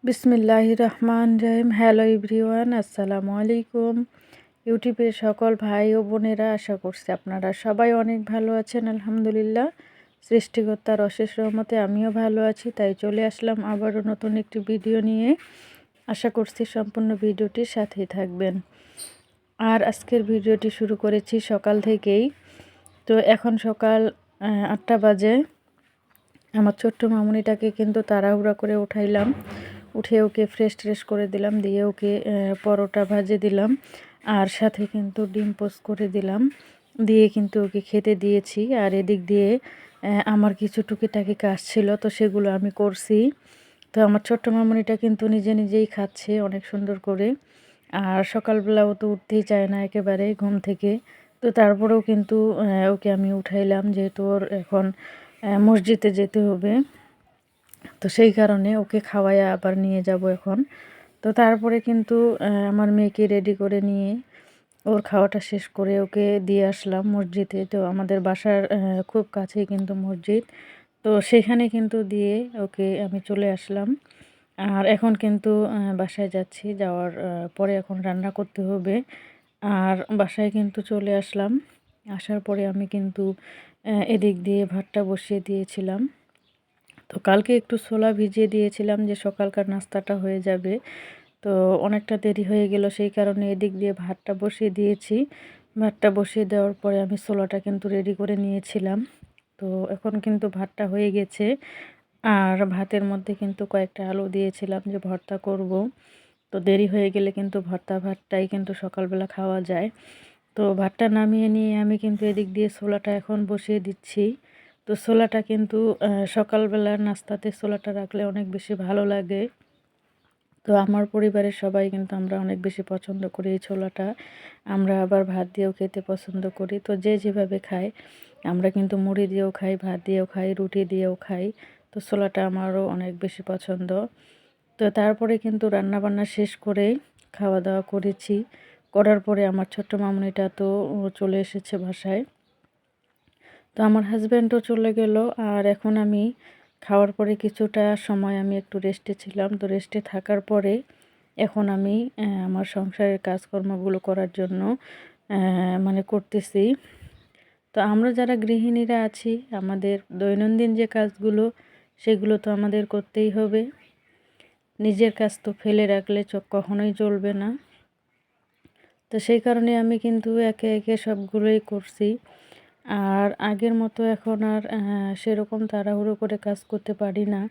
বিসমিল্লাহির রহমান রহিম। Hello everyone, আসসালামু আলাইকুম। ইউটিউবের সকল ভাই ও বোনেরা, আশা করছি আপনারা সবাই অনেক ভালো আছেন। আলহামদুলিল্লাহ, সৃষ্টিকর্তার অশেষ রহমতে আমিও ভালো আছি। তাই চলে আসলাম আবারও নতুন একটি ভিডিও নিয়ে। আশা করছি সম্পূর্ণ ভিডিওটির সাথেই থাকবেন। আর আজকের ভিডিওটি শুরু করেছি সকাল থেকেই। তো এখন সকাল 8টা বাজে। আমার ছোট্ট মামুনিটাকে কিন্তু তাড়াহুড়া করে উঠাইলাম, উঠে ওকে ফ্রেশ ট্রেশ করে দিলাম, দিয়ে ওকে পরোটা ভাজে দিলাম, আর সাথে কিন্তু ডিম পোস্ট করে দিলাম, দিয়ে কিন্তু ওকে খেতে দিয়েছি। আর এদিক দিয়ে আমার কিছু টুকিটাকি কাজ ছিল, তো সেগুলো আমি করছি। তো আমার ছোট্ট মামুনিটা কিন্তু নিজে নিজেই খাচ্ছে অনেক সুন্দর করে। আর সকালবেলাও তো উঠতেই চায় না একেবারে ঘুম থেকে। তো তারপরেও কিন্তু ওকে আমি উঠাইলাম, যেহেতু ওর এখন মসজিদে যেতে হবে। তো সেই কারণে ওকে খাওয়াইয়া আবার নিয়ে যাব এখন। তো তারপরে কিন্তু আমার মেয়েকে রেডি করে নিয়ে ওর খাওয়াটা শেষ করে ওকে দিয়ে আসলাম মসজিদে। তো আমাদের বাসার খুব কাছেই কিন্তু মসজিদ, তো সেখানে কিন্তু দিয়ে ওকে আমি চলে আসলাম। আর এখন কিন্তু বাসায় যাচ্ছি, যাওয়ার পরে এখন রান্না করতে হবে। আর বাসায় কিন্তু চলে আসলাম। আসার পরে আমি কিন্তু এদিক দিয়ে ভাতটা বসিয়ে দিয়েছিলাম। তো কালকে একটু ছোলা ভিজিয়ে দিয়েছিলাম যে সকালকার নাস্তাটা হয়ে যাবে। তো অনেকটা দেরি হয়ে গেল, সেই কারণে এদিক দিয়ে ভাতটা বসিয়ে দিয়েছি। ভাতটা বসিয়ে দেওয়ার পরে আমি ছোলাটা কিন্তু রেডি করে নিয়েছিলাম। তো এখন কিন্তু ভাতটা হয়ে গেছে। আর ভাতের মধ্যে কিন্তু কয়েকটা আলু দিয়েছিলাম যে ভর্তা করব। তো দেরি হয়ে গেলে কিন্তু ভর্তা ভাতটাই কিন্তু সকালবেলা খাওয়া যায়। তো ভাতটা নামিয়ে নিয়ে আমি কিন্তু এদিক দিয়ে ছোলাটা এখন বসিয়ে দিচ্ছি। তো ছোলাটা কিন্তু সকালবেলার নাস্তাতে ছোলাটা রাখলে অনেক বেশি ভালো লাগে। তো আমার পরিবারের সবাই কিন্তু আমরা অনেক বেশি পছন্দ করি এই ছোলাটা। আমরা আবার ভাত দিয়েও খেতে পছন্দ করি। তো যে যেভাবে খায়, আমরা কিন্তু মুড়ি দিয়েও খাই, ভাত দিয়েও খাই, রুটি দিয়েও খাই। তো ছোলাটা আমারও অনেক বেশি পছন্দ। তো তারপরে কিন্তু রান্নাবান্না শেষ করে খাওয়া দাওয়া করেছি। করার পরে আমার ছোট্ট মামুনিটা তো চলে এসেছে বাসায়। তো আমার হাজব্যান্ডও চলে গেল। আর এখন আমি খাওয়ার পরে কিছুটা সময় আমি একটু রেস্টে ছিলাম। তো রেস্টে থাকার পরে এখন আমি আমার সংসারের কাজকর্মগুলো করার জন্য মানে করতেছি। তো আমরা যারা গৃহিণীরা আছি, আমাদের দৈনন্দিন যে কাজগুলো, সেগুলো তো আমাদের করতেই হবে। নিজের কাজ তো ফেলে রাখলে কখনোই চলবে না। তো সেই কারণে আমি কিন্তু একে একে সবগুলোই করছি। আর আগের মতো এখন আর সেরকম তাড়াহুড়ো করে কাজ করতে পারি না,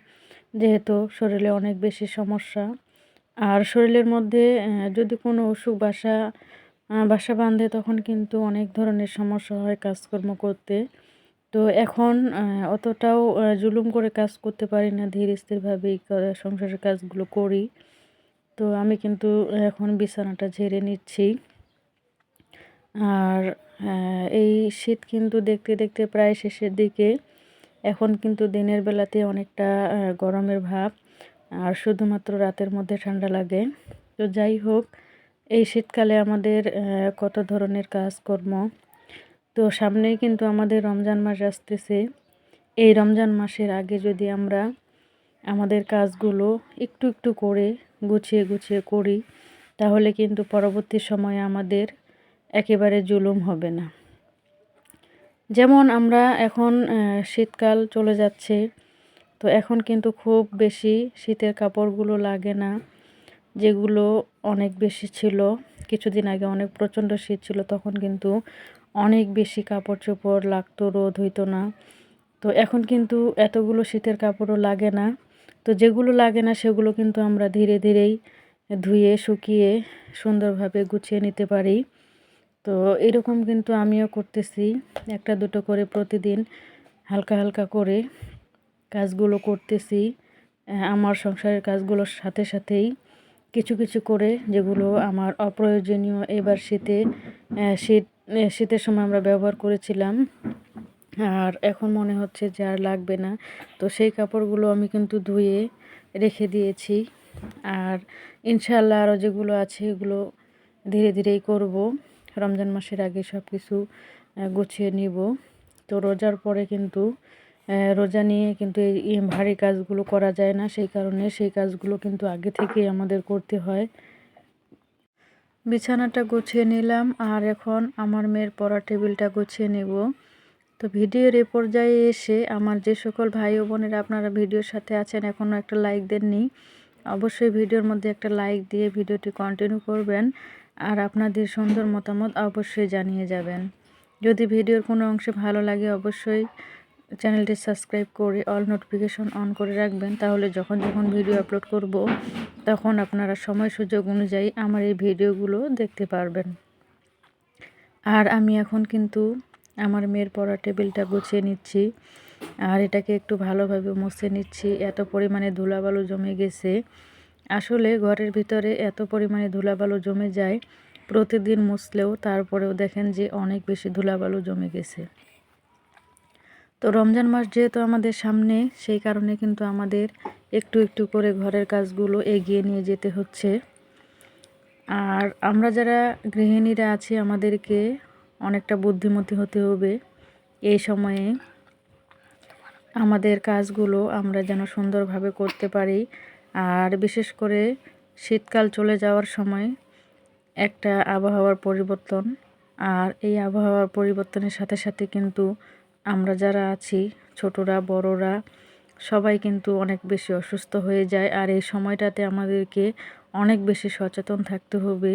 যেহেতু শরীরে অনেক বেশি সমস্যা। আর শরীরের মধ্যে যদি কোনো অসুখ বাসা বাঁধে, তখন কিন্তু অনেক ধরনের সমস্যা হয় কাজকর্ম করতে। তো এখন অতটাও জুলুম করে কাজ করতে পারি না, ধীর স্থিরভাবেই সংসারের কাজগুলো করি। তো আমি কিন্তু এখন বিছানাটা ঝেড়ে নিচ্ছি। আর এই শীত কিন্তু দেখতে দেখতে প্রায় শেষের দিকে। এখন কিন্তু দিনের বেলাতে অনেকটা গরমের ভাব, আর শুধুমাত্র রাতের মধ্যে ঠান্ডা লাগে। তো যাই হোক, এই শীতকালে আমাদের কত ধরনের কাজকর্ম। তো সামনেই কিন্তু আমাদের রমজান মাস আসতেছে। এই রমজান মাসের আগে যদি আমরা আমাদের কাজগুলো একটু একটু করে গুছিয়ে গুছিয়ে করি, তাহলে কিন্তু পরবর্তী সময়ে আমাদের একেবারে জুলুম হবে না। যেমন আমরা এখন শীতকাল চলে যাচ্ছে, তো এখন কিন্তু খুব বেশি শীতের কাপড়গুলো লাগে না, যেগুলো অনেক বেশি ছিল। কিছুদিন আগে অনেক প্রচণ্ড শীত ছিল, তখন কিন্তু অনেক বেশি কাপড় চোপড় লাগতো, রোদ হইতো না। তো এখন কিন্তু এতগুলো শীতের কাপড়ও লাগে না। তো যেগুলো লাগে না সেগুলো কিন্তু আমরা ধীরে ধীরেই ধুয়ে শুকিয়ে সুন্দরভাবে গুছিয়ে নিতে পারি। তো এরকম কিন্তু আমিও করতেছি, একটা দুটো করে প্রতিদিন হালকা হালকা করে কাজগুলো করতেছি। আমার সংসারের কাজগুলোর সাথে সাথেই কিছু কিছু করে, যেগুলো আমার অপ্রয়োজনীয় এবার শীতের সময় আমরা ব্যবহার করেছিলাম, আর এখন মনে হচ্ছে যে আর লাগবে না। তো সেই কাপড়গুলো আমি কিন্তু ধুয়ে রেখে দিয়েছি। আর ইনশাআল্লাহ আরও যেগুলো আছে এগুলো ধীরে ধীরেই করব। রমজান মাসের আগে সব কিছু গুছিয়ে নিব। তো রোজার পরে কিন্তু রোজা নিয়ে কিন্তু এই ভারী কাজগুলো করা যায় না, সেই কারণে সেই কাজগুলো কিন্তু আগে থেকেই আমাদের করতে হয়। বিছানাটা গুছিয়ে নিলাম, আর এখন আমার মেয়ের পড়ার টেবিলটা গুছিয়ে নেব। তো ভিডিওর এ পর্যায়ে এসে আমার যে সকল ভাই ও বোনেরা আপনারা ভিডিওর সাথে আছেন, এখনও একটা লাইক দেননি, অবশ্যই ভিডিওর মধ্যে একটা লাইক দিয়ে ভিডিওটি কন্টিনিউ করবেন। আর আপনাদের সুন্দর মতামত অবশ্যই জানিয়ে যাবেন। যদি ভিডিওর কোনো অংশে ভালো লাগে অবশ্যই চ্যানেলটি সাবস্ক্রাইব করে অল নোটিফিকেশন অন করে রাখবেন, তাহলে যখন যখন ভিডিও আপলোড করব তখন আপনারা সময় সুযোগ অনুযায়ী আমার এই ভিডিওগুলো দেখতে পারবেন। আর আমি এখন কিন্তু আমার মেয়ের পড়ার টেবিলটা গুছিয়ে নিচ্ছি, আর এটাকে একটু ভালোভাবে মুছে নিচ্ছি। এত পরিমাণে ধুলাবালু জমে গেছে, আসলে ঘরের ভিতরে এত পরিমাণে ধুলাবালু জমে যায়, প্রতিদিন মুছলেও তারপরেও দেখেন যে অনেক বেশি ধুলাবালু জমে গেছে। তো রমজান মাস যেহেতু আমাদের সামনে, সেই কারণে কিন্তু আমাদের একটু একটু করে ঘরের কাজগুলো এগিয়ে নিয়ে যেতে হচ্ছে। আর আমরা যারা গৃহিণীরা আছি আমাদেরকে অনেকটা বুদ্ধিমতী হতে হবে এই সময়ে, আমাদের কাজগুলো আমরা যেন সুন্দরভাবে করতে পারি। আর বিশেষ করে শীতকাল চলে যাওয়ার সময় একটা আবহাওয়ার পরিবর্তন, আর এই আবহাওয়ার পরিবর্তনের সাথে সাথে কিন্তু আমরা যারা আছি ছোটরা বড়রা সবাই কিন্তু অনেক বেশি অসুস্থ হয়ে যায়। আর এই সময়টাতে আমাদেরকে অনেক বেশি সচেতন থাকতে হবে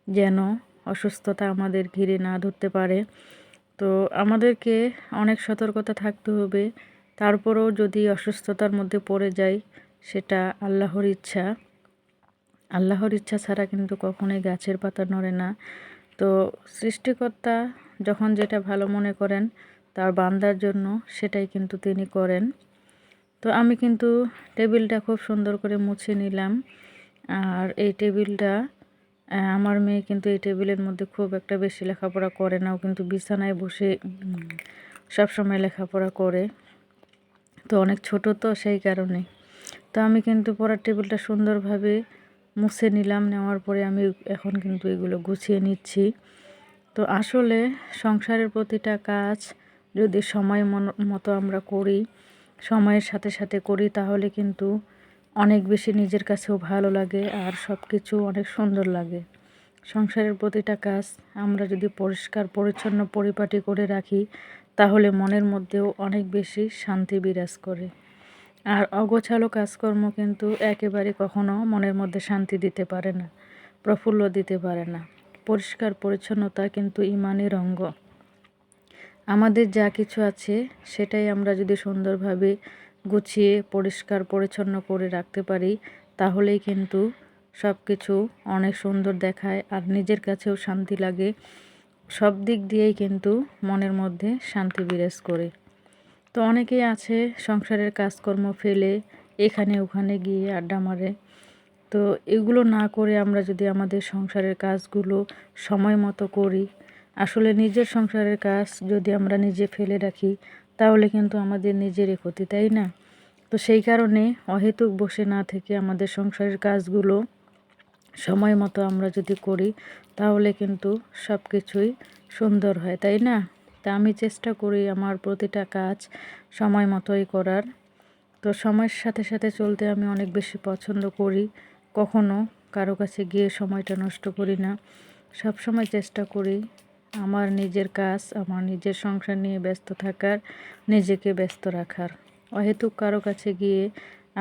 যেন অসুস্থতা আমাদের ঘিরে না ধরতে পারে। তো আমাদেরকে অনেক সতর্কতা থাকতে হবে। তারপরেও যদি অসুস্থতার মধ্যে পড়ে যাই, সেটা আল্লাহর ইচ্ছা, আল্লাহর ইচ্ছা ছাড়া কিন্তু কখনোই গাছের পাতা নড়ে না। তো সৃষ্টিকর্তা যখন যেটা ভালো মনে করেন তার বান্দার জন্য, সেটাই কিন্তু তিনি করেন। তো আমি কিন্তু টেবিলটা খুব সুন্দর করে মুছে নিলাম। আর এই টেবিলটা আমার মেয়ে কিন্তু এই টেবিলের মধ্যে খুব একটা বেশি লেখাপড়া করে না, ও কিন্তু বিছানায় বসে সবসময় লেখাপড়া করে, তো অনেক ছোট তো সেই কারণে। তো আমি কিন্তু পড়ার টেবিলটা সুন্দরভাবে মুছে নিলাম, নেওয়ার পরে আমি এখন কিন্তু এগুলো গুছিয়ে নিচ্ছি। তো আসলে সংসারের প্রতিটা কাজ যদি সময় মতো আমরা করি, সময়ের সাথে সাথে করি, তাহলে কিন্তু অনেক বেশি নিজের কাছেও ভালো লাগে আর সব কিছু অনেক সুন্দর লাগে। সংসারের প্রতিটা কাজ আমরা যদি পরিষ্কার পরিচ্ছন্ন পরিপাটি করে রাখি, তাহলে মনের মধ্যেও অনেক বেশি শান্তি বিরাজ করে। আর অগোছালো কাজকর্ম কিন্তু একেবারে কখনো মনের মধ্যে শান্তি দিতে পারে না, প্রফুল্ল দিতে পারে না। পরিষ্কার পরিচ্ছন্নতা কিন্তু ঈমানের অঙ্গ। আমাদের যা কিছু আছে সেটাই আমরা যদি সুন্দরভাবে গুছিয়ে পরিষ্কার পরিচ্ছন্ন করে রাখতে পারি, তাহলেই কিন্তু সব কিছু অনেক সুন্দর দেখায় আর নিজের কাছেও শান্তি লাগে। সব দিক দিয়েই কিন্তু মনের মধ্যে শান্তি বিরাজ করে। তো অনেকেই আছে সংসারের কাজকর্ম ফেলে এখানে ওখানে গিয়ে আড্ডা মারে। তো এগুলো না করে আমরা যদি আমাদের সংসারের কাজগুলো সময় মতো করি, আসলে নিজের সংসারের কাজ যদি আমরা নিজে ফেলে রাখি তাহলে কিন্তু আমাদের নিজেরই ক্ষতি, তাই না? তো সেই কারণে অহেতুক বসে না থেকে আমাদের সংসারের কাজগুলো সময় মতো আমরা যদি করি, তাহলে কিন্তু সব কিছুই সুন্দর হয়, তাই না? তা আমি চেষ্টা করি আমার প্রতিটা কাজ সময় মতোই করার। তো সময়ের সাথে সাথে চলতে আমি অনেক বেশি পছন্দ করি, কখনো কারো কাছে গিয়ে সময়টা নষ্ট করি না। সব সময় চেষ্টা করি আমার নিজের কাজ, আমার নিজের সংসার নিয়ে ব্যস্ত থাকার, নিজেকে ব্যস্ত রাখার। অহেতুক কারো কাছে গিয়ে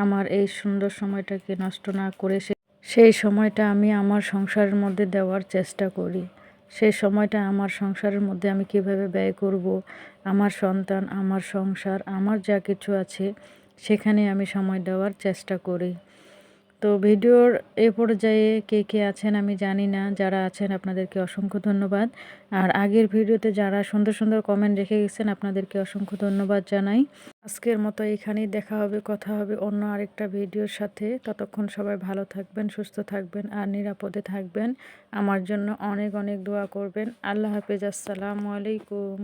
আমার এই সুন্দর সময়টাকে নষ্ট না করে সেই সময়টা আমি আমার সংসারের মধ্যে দেওয়ার চেষ্টা করি। সেই সময়টা আমার সংসারের মধ্যে আমি কিভাবে ব্যয় করব, আমার সন্তান, আমার সংসার, আমার যা কিছু আছে সেখানে আমি সময় দেওয়ার চেষ্টা করি। তো ভিডিওর এ পর্যায়ে কে কে আছেন আমি জানি না, যারা আছেন আপনাদেরকে অসংখ্য ধন্যবাদ। আর আগের ভিডিওতে যারা সুন্দর সুন্দর কমেন্ট রেখে গেছেন আপনাদেরকে অসংখ্য ধন্যবাদ জানাই। আজকের মতো এখানেই দেখা হবে, কথা হবে অন্য আরেকটা ভিডিওর সাথে। ততক্ষণ সবাই ভালো থাকবেন, সুস্থ থাকবেন আর নিরাপদে থাকবেন। আমার জন্য অনেক অনেক দোয়া করবেন। আল্লাহ হাফেজ, আসসালামু আলাইকুম।